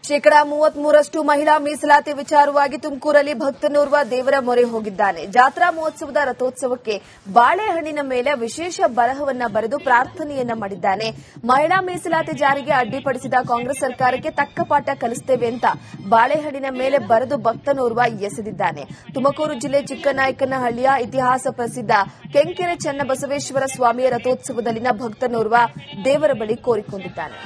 ಶೇಕಡಾ 33ರಷ್ಟು ಮಹಿಳಾ ಮೀಸಲಾತಿ ವಿಚಾರವಾಗಿ ತುಮಕೂರಲ್ಲಿ ಭಕ್ತನೋರ್ವ ದೇವರ ಮೊರೆ ಹೋಗಿದ್ದಾನೆ. ಜಾತ್ರಾ ಮಹೋತ್ಸವದ ರಥೋತ್ಸವಕ್ಕೆ ಬಾಳೆಹಣ್ಣಿನ ಮೇಲೆ ವಿಶೇಷ ಬರಹವನ್ನ ಬರೆದು ಪ್ರಾರ್ಥನೆಯನ್ನ ಮಾಡಿದ್ದಾನೆ. ಮಹಿಳಾ ಮೀಸಲಾತಿ ಜಾರಿಗೆ ಅಡ್ಡಿಪಡಿಸಿದ ಕಾಂಗ್ರೆಸ್ ಸರ್ಕಾರಕ್ಕೆ ತಕ್ಕ ಪಾಠ ಕಲಿಸುತ್ತೇವೆ ಅಂತ ಬಾಳೆಹಣ್ಣಿನ ಮೇಲೆ ಬರೆದು ಭಕ್ತನೋರ್ವ ಎಸೆದಿದ್ದಾನೆ. ತುಮಕೂರು ಜಿಲ್ಲೆ ಚಿಕ್ಕನಾಯಕನಹಳ್ಳಿಯ ಇತಿಹಾಸ ಪ್ರಸಿದ್ಧ ಕೆಂಕೆರೆ ಚನ್ನಬಸವೇಶ್ವರ ಸ್ವಾಮಿಯ ರಥೋತ್ಸವದಲ್ಲಿನ ಭಕ್ತನೋರ್ವ ದೇವರ ಬಳಿ ಕೋರಿಕೊಂಡಿದ್ದಾನೆ.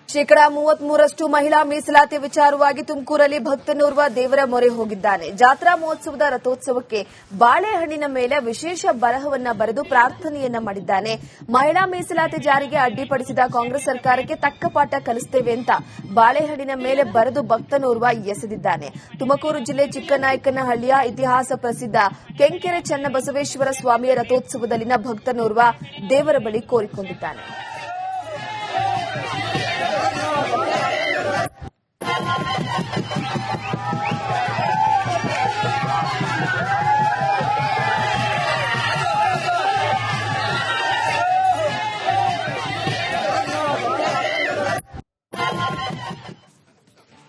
ಶೇಕಡಾ 33ರಷ್ಟು ಮಹಿಳಾ ಮೀಸಲಾತಿ ವಿಚಾರವಾಗಿ ತುಮಕೂರಲ್ಲಿ ಭಕ್ತನೋರ್ವ ದೇವರ ಮೊರೆ ಹೋಗಿದ್ದಾನೆ. ಜಾತ್ರಾ ಮಹೋತ್ಸವದ ರಥೋತ್ಸವಕ್ಕೆ ಬಾಳೆಹಣ್ಣಿನ ಮೇಲೆ ವಿಶೇಷ ಬರಹವನ್ನ ಬರೆದು ಪ್ರಾರ್ಥನೆಯನ್ನ ಮಾಡಿದ್ದಾನೆ. ಮಹಿಳಾ ಮೀಸಲಾತಿ ಜಾರಿಗೆ ಅಡ್ಡಿಪಡಿಸಿದ ಕಾಂಗ್ರೆಸ್ ಸರ್ಕಾರಕ್ಕೆ ತಕ್ಕ ಪಾಠ ಕಲಿಸುತ್ತೇವೆ ಅಂತ ಬಾಳೆಹಣ್ಣಿನ ಮೇಲೆ ಬರೆದು ಭಕ್ತನೋರ್ವ ಎಸೆದಿದ್ದಾನೆ. ತುಮಕೂರು ಜಿಲ್ಲೆ ಚಿಕ್ಕನಾಯಕನಹಳ್ಳಿಯ ಇತಿಹಾಸ ಪ್ರಸಿದ್ಧ ಕೆಂಕೆರೆ ಚನ್ನಬಸವೇಶ್ವರ ಸ್ವಾಮಿಯ ರಥೋತ್ಸವದಲ್ಲಿನ ಭಕ್ತನೋರ್ವ ದೇವರ ಬಳಿ ಕೋರಿಕೊಂಡಿದ್ದಾನೆ.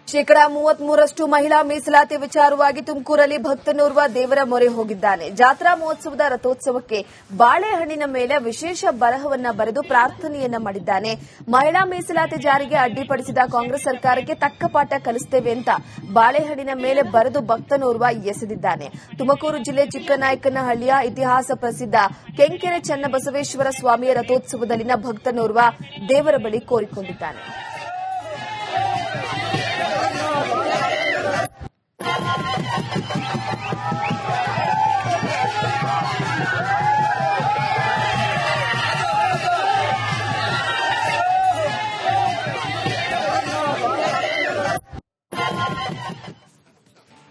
ಶೇಕಡಾ 33ರಷ್ಟು ಮಹಿಳಾ ಮೀಸಲಾತಿ ವಿಚಾರವಾಗಿ ತುಮಕೂರಲ್ಲಿ ಭಕ್ತನೋರ್ವ ದೇವರ ಮೊರೆ ಹೋಗಿದ್ದಾನೆ. ಜಾತ್ರಾ ಮಹೋತ್ಸವದ ರಥೋತ್ಸವಕ್ಕೆ ಬಾಳೆಹಣ್ಣಿನ ಮೇಲೆ ವಿಶೇಷ ಬರಹವನ್ನ ಬರೆದು ಪ್ರಾರ್ಥನೆಯನ್ನ ಮಾಡಿದ್ದಾನೆ. ಮಹಿಳಾ ಮೀಸಲಾತಿ ಜಾರಿಗೆ ಅಡ್ಡಿಪಡಿಸಿದ ಕಾಂಗ್ರೆಸ್ ಸರ್ಕಾರಕ್ಕೆ ತಕ್ಕ ಪಾಠ ಕಲಿಸುತ್ತೇವೆ ಅಂತ ಬಾಳೆಹಣ್ಣಿನ ಮೇಲೆ ಬರೆದು ಭಕ್ತನೋರ್ವ ಎಸೆದಿದ್ದಾನೆ. ತುಮಕೂರು ಜಿಲ್ಲೆ ಚಿಕ್ಕನಾಯಕನಹಳ್ಳಿಯ ಇತಿಹಾಸ ಪ್ರಸಿದ್ಧ ಕೆಂಕೆರೆ ಚನ್ನಬಸವೇಶ್ವರ ಸ್ವಾಮಿಯ ರಥೋತ್ಸವದಲ್ಲಿನ ಭಕ್ತನೋರ್ವ ದೇವರ ಬಳಿ ಕೋರಿಕೊಂಡಿದ್ದಾನೆ.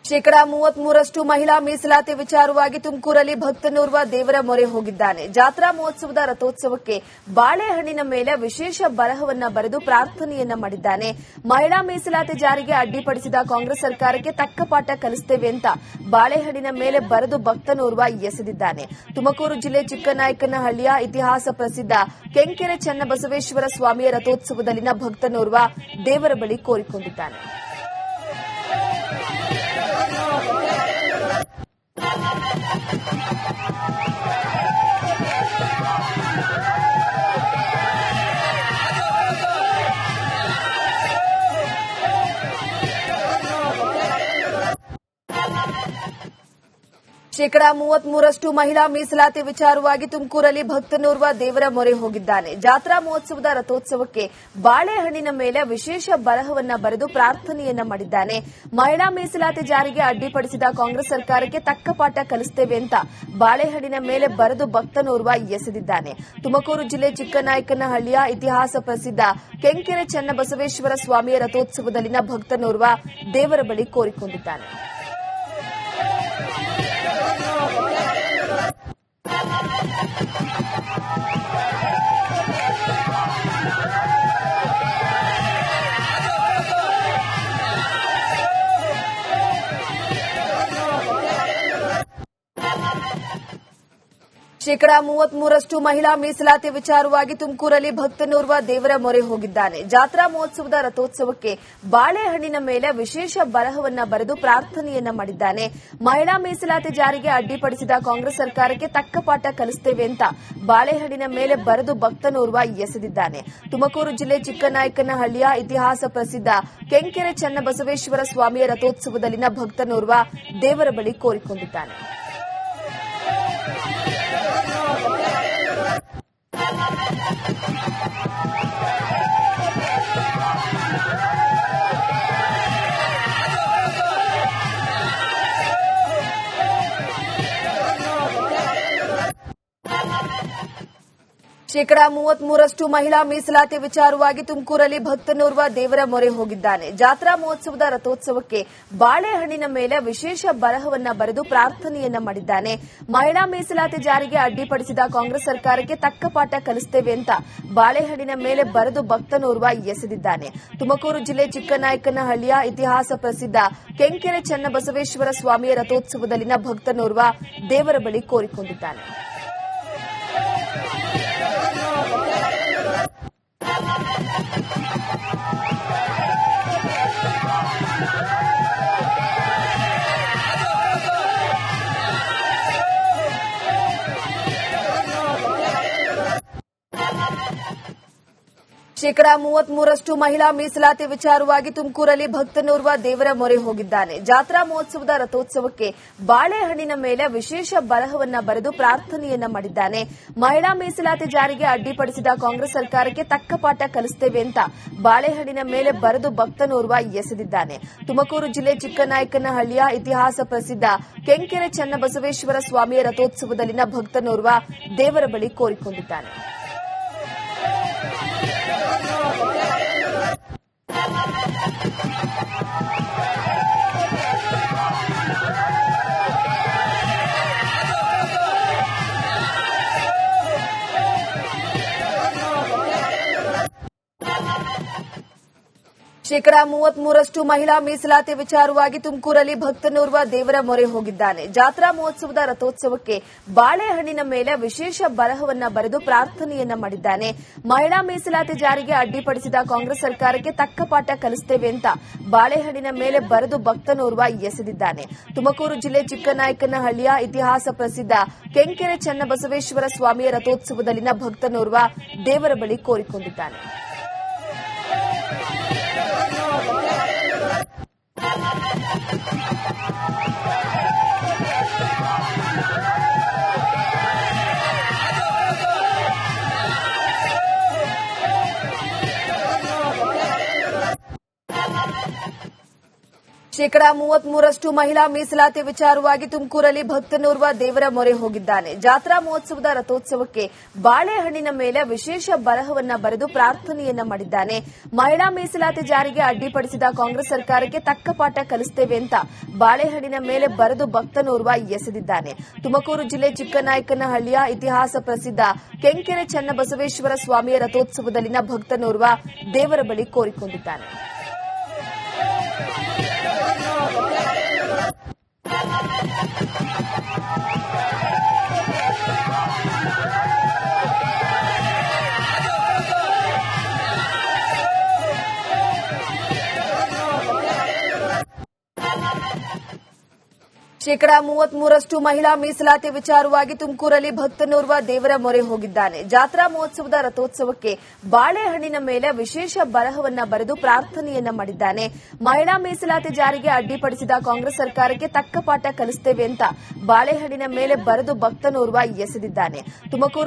ಶೇಕಡಾ 33ರಷ್ಟು ಮಹಿಳಾ ಮೀಸಲಾತಿ ವಿಚಾರವಾಗಿ ತುಮಕೂರಲ್ಲಿ ಭಕ್ತನೋರ್ವ ದೇವರ ಮೊರೆ ಹೋಗಿದ್ದಾನೆ. ಜಾತ್ರಾ ಮಹೋತ್ಸವದ ರಥೋತ್ಸವಕ್ಕೆ ಬಾಳೆಹಣ್ಣಿನ ಮೇಲೆ ವಿಶೇಷ ಬರಹವನ್ನ ಬರೆದು ಪ್ರಾರ್ಥನೆಯನ್ನ ಮಾಡಿದ್ದಾನೆ. ಮಹಿಳಾ ಮೀಸಲಾತಿ ಜಾರಿಗೆ ಅಡ್ಡಿಪಡಿಸಿದ ಕಾಂಗ್ರೆಸ್ ಸರ್ಕಾರಕ್ಕೆ ತಕ್ಕ ಪಾಠ ಕಲಿಸುತ್ತೇವೆ ಅಂತ ಬಾಳೆಹಣ್ಣಿನ ಮೇಲೆ ಬರೆದು ಭಕ್ತನೋರ್ವ ಎಸೆದಿದ್ದಾನೆ. ತುಮಕೂರು ಜಿಲ್ಲೆ ಚಿಕ್ಕನಾಯಕನಹಳ್ಳಿಯ ಇತಿಹಾಸ ಪ್ರಸಿದ್ಧ ಕೆಂಕೆರೆ ಚನ್ನಬಸವೇಶ್ವರ ಸ್ವಾಮಿಯ ರಥೋತ್ಸವದಲ್ಲಿನ ಭಕ್ತನೋರ್ವ ದೇವರ ಬಳಿ ಕೋರಿಕೊಂಡಿದ್ದಾನೆ. ಶೇಕಡಾ 33ರಷ್ಟು ಮಹಿಳಾ ಮೀಸಲಾತಿ ವಿಚಾರವಾಗಿ ತುಮಕೂರಲ್ಲಿ ಭಕ್ತನೋರ್ವ ದೇವರ ಮೊರೆ ಹೋಗಿದ್ದಾನೆ. ಜಾತ್ರಾ ಮಹೋತ್ಸವದ ರಥೋತ್ಸವಕ್ಕೆ ಬಾಳೆಹಣ್ಣಿನ ಮೇಲೆ ವಿಶೇಷ ಬರಹವನ್ನ ಬರೆದು ಪ್ರಾರ್ಥನೆಯನ್ನ ಮಾಡಿದ್ದಾನೆ. ಮಹಿಳಾ ಮೀಸಲಾತಿ ಜಾರಿಗೆ ಅಡ್ಡಿಪಡಿಸಿದ ಕಾಂಗ್ರೆಸ್ ಸರ್ಕಾರಕ್ಕೆ ತಕ್ಕ ಪಾಠ ಕಲಿಸುತ್ತೇವೆ ಅಂತ ಬಾಳೆಹಣ್ಣಿನ ಮೇಲೆ ಬರೆದು ಭಕ್ತನೋರ್ವ ಎಸೆದಿದ್ದಾನೆ. ತುಮಕೂರು ಜಿಲ್ಲೆ ಚಿಕ್ಕನಾಯಕನಹಳ್ಳಿಯ ಇತಿಹಾಸ ಪ್ರಸಿದ್ಧ ಕೆಂಕೆರೆ ಚನ್ನಬಸವೇಶ್ವರ ಸ್ವಾಮಿಯ ರಥೋತ್ಸವದಲ್ಲಿನ ಭಕ್ತನೋರ್ವ ದೇವರ ಬಳಿ ಕೋರಿಕೊಂಡಿದ್ದಾನೆ. ಶೇಕಡಾ 33ರಷ್ಟು ಮಹಿಳಾ ಮೀಸಲಾತಿ ವಿಚಾರವಾಗಿ ತುಮಕೂರಲ್ಲಿ ಭಕ್ತನೋರ್ವ ದೇವರ ಮೊರೆ ಹೋಗಿದ್ದಾನೆ. ಜಾತ್ರಾ ಮಹೋತ್ಸವದ ರಥೋತ್ಸವಕ್ಕೆ ಬಾಳೆಹಣ್ಣಿನ ಮೇಲೆ ವಿಶೇಷ ಬರಹವನ್ನ ಬರೆದು ಪ್ರಾರ್ಥನೆಯನ್ನ ಮಾಡಿದ್ದಾನೆ. ಮಹಿಳಾ ಮೀಸಲಾತಿ ಜಾರಿಗೆ ಅಡ್ಡಿಪಡಿಸಿದ ಕಾಂಗ್ರೆಸ್ ಸರ್ಕಾರಕ್ಕೆ ತಕ್ಕ ಪಾಠ ಕಲಿಸುತ್ತೇವೆ ಅಂತ ಬಾಳೆಹಣ್ಣಿನ ಮೇಲೆ ಬರೆದು ಭಕ್ತನೋರ್ವ ಎಸೆದಿದ್ದಾನೆ. ತುಮಕೂರು ಜಿಲ್ಲೆ ಚಿಕ್ಕನಾಯಕನಹಳ್ಳಿಯ ಇತಿಹಾಸ ಪ್ರಸಿದ್ಧ ಕೆಂಕೆರೆ ಚನ್ನಬಸವೇಶ್ವರ ಸ್ವಾಮಿಯ ರಥೋತ್ಸವದಲ್ಲಿನ ಭಕ್ತನೋರ್ವ ದೇವರ ಬಳಿ ಕೋರಿಕೊಂಡಿದ್ದಾನೆ. ಶೇಕಡಾ 33ರಷ್ಟು ಮಹಿಳಾ ಮೀಸಲಾತಿ ವಿಚಾರವಾಗಿ ತುಮಕೂರಲ್ಲಿ ಭಕ್ತನೋರ್ವ ದೇವರ ಮೊರೆ ಹೋಗಿದ್ದಾನೆ. ಜಾತ್ರಾ ಮಹೋತ್ಸವದ ರಥೋತ್ಸವಕ್ಕೆ ಬಾಳೆಹಣ್ಣಿನ ಮೇಲೆ ವಿಶೇಷ ಬರಹವನ್ನ ಬರೆದು ಪ್ರಾರ್ಥನೆಯನ್ನ ಮಾಡಿದ್ದಾನೆ. ಮಹಿಳಾ ಮೀಸಲಾತಿ ಜಾರಿಗೆ ಅಡ್ಡಿಪಡಿಸಿದ ಕಾಂಗ್ರೆಸ್ ಸರ್ಕಾರಕ್ಕೆ ತಕ್ಕ ಪಾಠ ಕಲಿಸುತ್ತೇವೆ ಅಂತ ಬಾಳೆಹಣ್ಣಿನ ಮೇಲೆ ಬರೆದು ಭಕ್ತನೋರ್ವ ಎಸೆದಿದ್ದಾನೆ. ತುಮಕೂರು ಜಿಲ್ಲೆ ಚಿಕ್ಕನಾಯಕನಹಳ್ಳಿಯ ಇತಿಹಾಸ ಪ್ರಸಿದ್ಧ ಕೆಂಕೆರೆ ಚನ್ನಬಸವೇಶ್ವರ ಸ್ವಾಮಿಯ ರಥೋತ್ಸವದಲ್ಲಿನ ಭಕ್ತನೋರ್ವ ದೇವರ ಬಳಿ ಕೋರಿಕೊಂಡಿದ್ದಾನೆ. ಶೇಕಡಾ 33ರಷ್ಟು ಮಹಿಳಾ ಮೀಸಲಾತಿ ವಿಚಾರವಾಗಿ ತುಮಕೂರಲ್ಲಿ ಭಕ್ತನೋರ್ವ ದೇವರ ಮೊರೆ ಹೋಗಿದ್ದಾನೆ. ಜಾತ್ರಾ ಮಹೋತ್ಸವದ ರಥೋತ್ಸವಕ್ಕೆ ಬಾಳೆಹಣ್ಣಿನ ಮೇಲೆ ವಿಶೇಷ ಬರಹವನ್ನ ಬರೆದು ಪ್ರಾರ್ಥನೆಯನ್ನ ಮಾಡಿದ್ದಾನೆ. ಮಹಿಳಾ ಮೀಸಲಾತಿ ಜಾರಿಗೆ ಅಡ್ಡಿಪಡಿಸಿದ ಕಾಂಗ್ರೆಸ್ ಸರ್ಕಾರಕ್ಕೆ ತಕ್ಕ ಪಾಠ ಕಲಿಸುತ್ತೇವೆ ಅಂತ ಬಾಳೆಹಣ್ಣಿನ ಮೇಲೆ ಬರೆದು ಭಕ್ತನೋರ್ವ ಎಸೆದಿದ್ದಾನೆ. ತುಮಕೂರು ಜಿಲ್ಲೆ ಚಿಕ್ಕನಾಯಕನಹಳ್ಳಿಯ ಇತಿಹಾಸ ಪ್ರಸಿದ್ಧ ಕೆಂಕೆರೆ ಚನ್ನಬಸವೇಶ್ವರ ಸ್ವಾಮಿಯ ರಥೋತ್ಸವದಲ್ಲಿನ ಭಕ್ತನೋರ್ವ ದೇವರ ಬಳಿ ಕೋರಿಕೊಂಡಿದ್ದಾನೆ. ಶೇಕಡಾ 33ರಷ್ಟು ಮಹಿಳಾ ಮೀಸಲಾತಿ ವಿಚಾರವಾಗಿ ತುಮಕೂರಲ್ಲಿ ಭಕ್ತನೋರ್ವ ದೇವರ ಮೊರೆ ಹೋಗಿದ್ದಾನೆ. ಜಾತ್ರಾ ಮಹೋತ್ಸವದ ರಥೋತ್ಸವಕ್ಕೆ ಬಾಳೆಹಣ್ಣಿನ ಮೇಲೆ ವಿಶೇಷ ಬರಹವನ್ನ ಬರೆದು ಪ್ರಾರ್ಥನೆಯನ್ನ ಮಾಡಿದ್ದಾನೆ. ಮಹಿಳಾ ಮೀಸಲಾತಿ ಜಾರಿಗೆ ಅಡ್ಡಿಪಡಿಸಿದ ಕಾಂಗ್ರೆಸ್ ಸರ್ಕಾರಕ್ಕೆ ತಕ್ಕ ಪಾಠ ಕಲಿಸುತ್ತೇವೆ ಅಂತ ಬಾಳೆಹಣ್ಣಿನ ಮೇಲೆ ಬರೆದು ಭಕ್ತನೋರ್ವ ಎಸೆದಿದ್ದಾನೆ. ತುಮಕೂರು ಜಿಲ್ಲೆ ಚಿಕ್ಕನಾಯಕನಹಳ್ಳಿಯ ಇತಿಹಾಸ ಪ್ರಸಿದ್ಧ ಕೆಂಕೆರೆ ಚನ್ನಬಸವೇಶ್ವರ ಸ್ವಾಮಿಯ ರಥೋತ್ಸವದಲ್ಲಿನ ಭಕ್ತನೋರ್ವ ದೇವರ ಬಳಿ ಕೋರಿಕೊಂಡಿದ್ದಾನೆ. ಶೇಕಡಾ 33ರಷ್ಟು ಮಹಿಳಾ ಮೀಸಲಾತಿ ವಿಚಾರವಾಗಿ ತುಮಕೂರಲ್ಲಿ ಭಕ್ತನೋರ್ವ ದೇವರ ಮೊರೆ ಹೋಗಿದ್ದಾನೆ. ಜಾತ್ರಾ ಮಹೋತ್ಸವದ ರಥೋತ್ಸವಕ್ಕೆ ಬಾಳೆಹಣ್ಣಿನ ಮೇಲೆ ವಿಶೇಷ ಬರಹವನ್ನ ಬರೆದು ಪ್ರಾರ್ಥನೆಯನ್ನ ಮಾಡಿದ್ದಾನೆ. ಮಹಿಳಾ ಮೀಸಲಾತಿ ಜಾರಿಗೆ ಅಡ್ಡಿಪಡಿಸಿದ ಕಾಂಗ್ರೆಸ್ ಸರ್ಕಾರಕ್ಕೆ ತಕ್ಕ ಪಾಠ ಕಲಿಸುತ್ತೇವೆ ಅಂತ ಬಾಳೆಹಣ್ಣಿನ ಮೇಲೆ ಬರೆದು ಭಕ್ತನೋರ್ವ ಎಸೆದಿದ್ದಾನೆ. ತುಮಕೂರು ಜಿಲ್ಲೆ ಚಿಕ್ಕನಾಯಕನಹಳ್ಳಿಯ ಇತಿಹಾಸ ಪ್ರಸಿದ್ಧ ಕೆಂಕೆರೆ ಚನ್ನಬಸವೇಶ್ವರ ಸ್ವಾಮಿಯ ರಥೋತ್ಸವದಲ್ಲಿನ ಭಕ್ತನೋರ್ವ ದೇವರ ಬಳಿ ಕೋರಿಕೊಂಡಿದ್ದಾನೆ. ಶೇಕಡಾ 33ರಷ್ಟು ಮಹಿಳಾ ಮೀಸಲಾತಿ ವಿಚಾರವಾಗಿ ತುಮಕೂರಲ್ಲಿ ಭಕ್ತನೋರ್ವ ದೇವರ ಮೊರೆ ಹೋಗಿದ್ದಾನೆ. ಜಾತ್ರಾ ಮಹೋತ್ಸವದ ರಥೋತ್ಸವಕ್ಕೆ ಬಾಳೆಹಣ್ಣಿನ ಮೇಲೆ ವಿಶೇಷ ಬರಹವನ್ನ ಬರೆದು ಪ್ರಾರ್ಥನೆಯನ್ನ ಮಾಡಿದ್ದಾನೆ. ಮಹಿಳಾ ಮೀಸಲಾತಿ ಜಾರಿಗೆ ಅಡ್ಡಿಪಡಿಸಿದ ಕಾಂಗ್ರೆಸ್ ಸರ್ಕಾರಕ್ಕೆ ತಕ್ಕ ಪಾಠ ಕಲಿಸುತ್ತೇವೆ ಅಂತ ಬಾಳೆಹಣ್ಣಿನ ಮೇಲೆ ಬರೆದು ಭಕ್ತನೋರ್ವ ಎಸೆದಿದ್ದಾನೆ. ತುಮಕೂರು